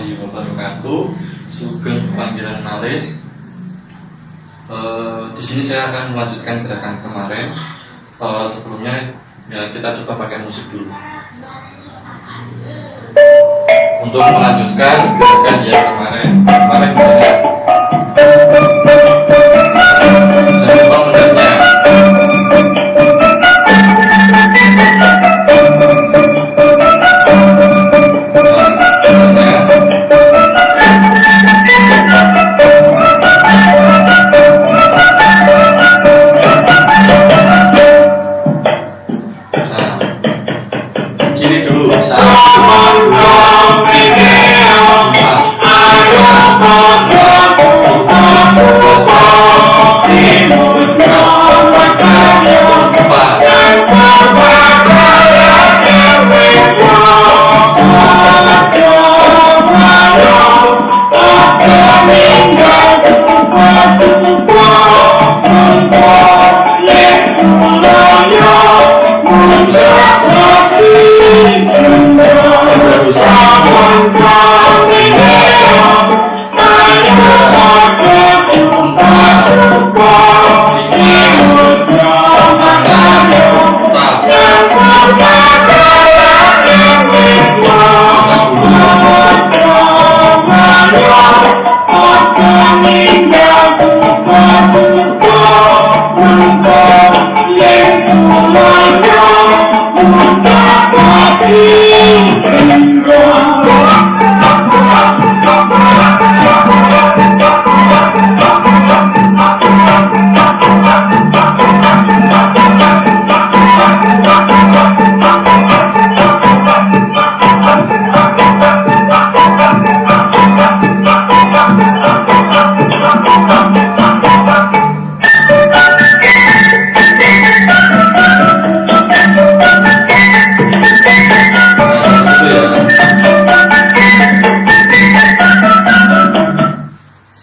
warahmatullahi wabarakatuh. Sugeng panggilan malih. Di sini saya akan melanjutkan gerakan kemarin. Sebelumnya ya kita coba pakai musik dulu. Untuk melanjutkan gerakan yang kemarin misalnya saya lupa mendatnya. Kiri dulu,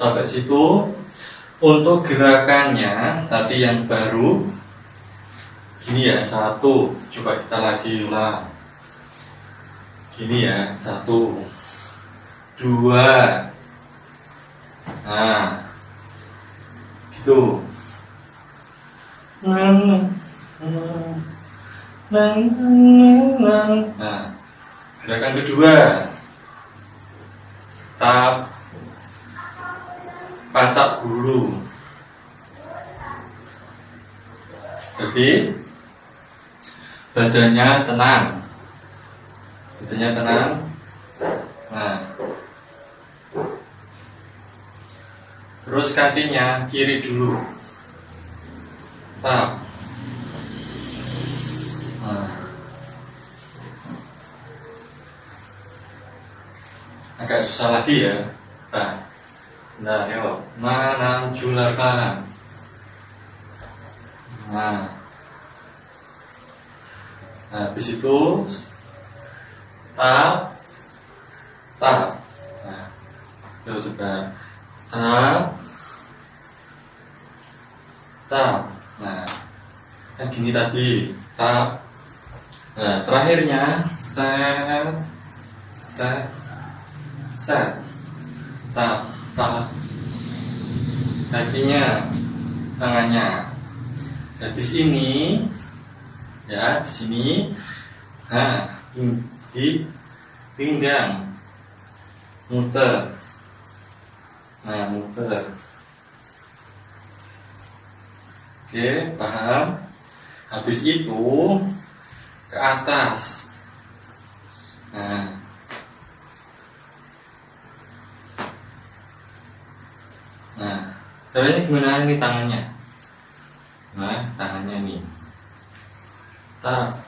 sampai situ. Untuk gerakannya tadi yang baru gini ya, satu, coba kita lagi ulang gini ya, satu, dua, nah gitu. Nah, gerakan kedua, tap pancak gulu. Jadi badannya tenang, nah terus kakinya kiri dulu, tap, nah agak susah lagi ya. Nah, yuk, manam julakan. Nah, habis itu tap. Nah, yuk coba tap. Nah, kan gini tadi, tap. Nah, terakhirnya set, tap. Kakinya, tangannya. Habis ini, ya di sini, nah di pinggang, muter, muter. Oke, paham? Habis itu ke atas. Nah, caranya gimana ini tangannya? Nah, tangannya nih, tap.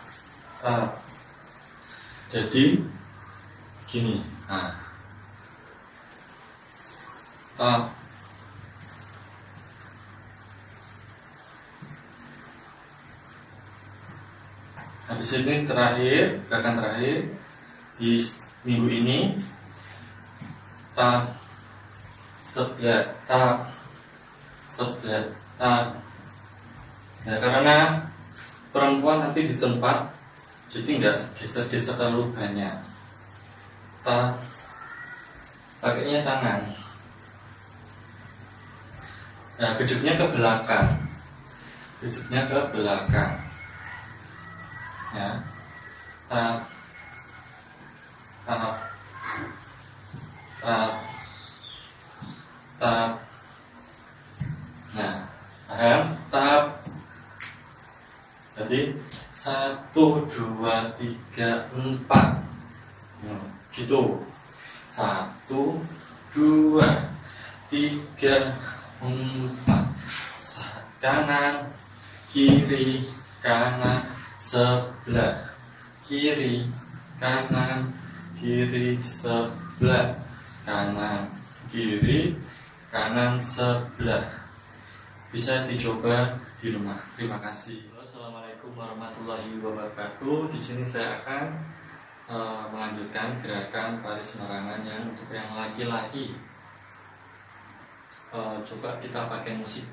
Jadi gini, tap. Habis ini gerakan terakhir di minggu ini, tap, sebelah, tap. Nah, karena perempuan nanti di tempat, jadi nggak geser-geser terlalu banyak. Tap, pakainya tangan. Nah, kejutnya ke belakang. Kejutnya ke belakang. Ya. Tap. Tap. Tap. Tap. Nah, paham? Tap. Jadi 1, 2, 3, 4. Gitu. 1, 2, 3, 4. Kanan, kiri, kanan, sebelah. Kiri, kanan, kiri, sebelah. Kanan, kiri, kanan, sebelah. Bisa dicoba di rumah. Terima kasih. Assalamualaikum warahmatullahi wabarakatuh. Di sini saya akan melanjutkan gerakan tari sembarangan yang untuk yang laki-laki. Coba kita pakai musik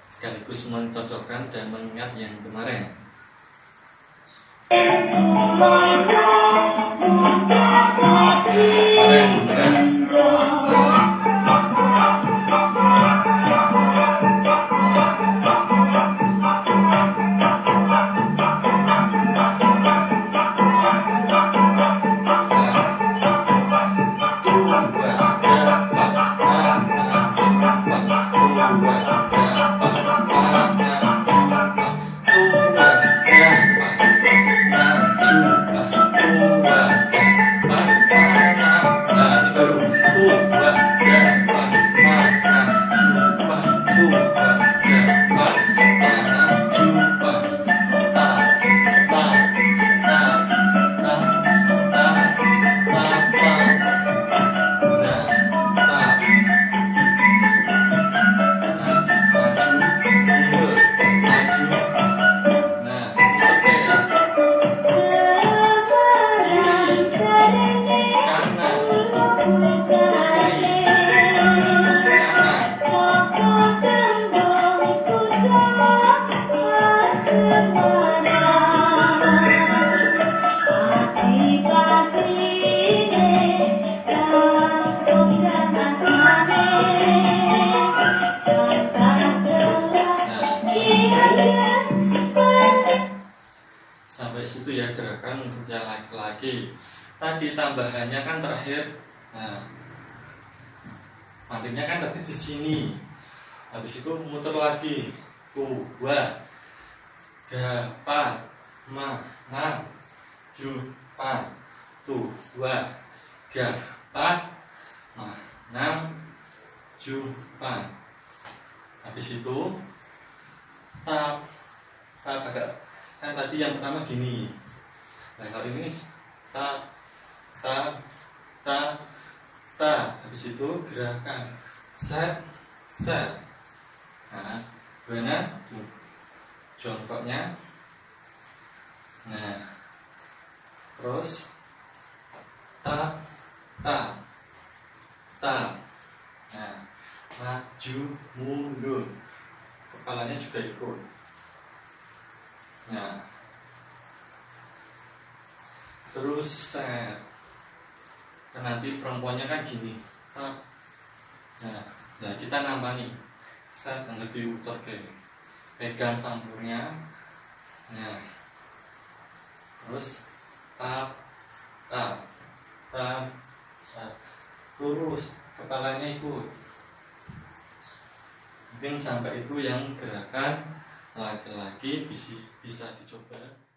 sekaligus mencocokkan dan mengingat yang kemarin. Sampai situ ya gerakan untuk yang laki-laki. Tadi tambahannya kan terakhir. Nah, matinya kan tadi di sini. Habis itu muter lagi. 2, 3, 4, 5, 6, 7, 2, 3, 4, 5, 6, 7. Habis itu tap agak. Kan tadi yang pertama gini. Nah, kalau ini tap. Habis itu gerakan set. Nah, gimana? Jongkoknya. Nah, terus tap. Nah, maju mundur. Kepalanya juga ikut. Nah, terus set. Dan nanti perempuannya kan gini. Tap. Nah, kita nambah nih. Set yang lebih utur ke. Pegang sambungnya. Nah, terus tap. Lurus, kepalanya ikut. Mungkin sampai itu yang gerakan laki-laki bisa dicoba.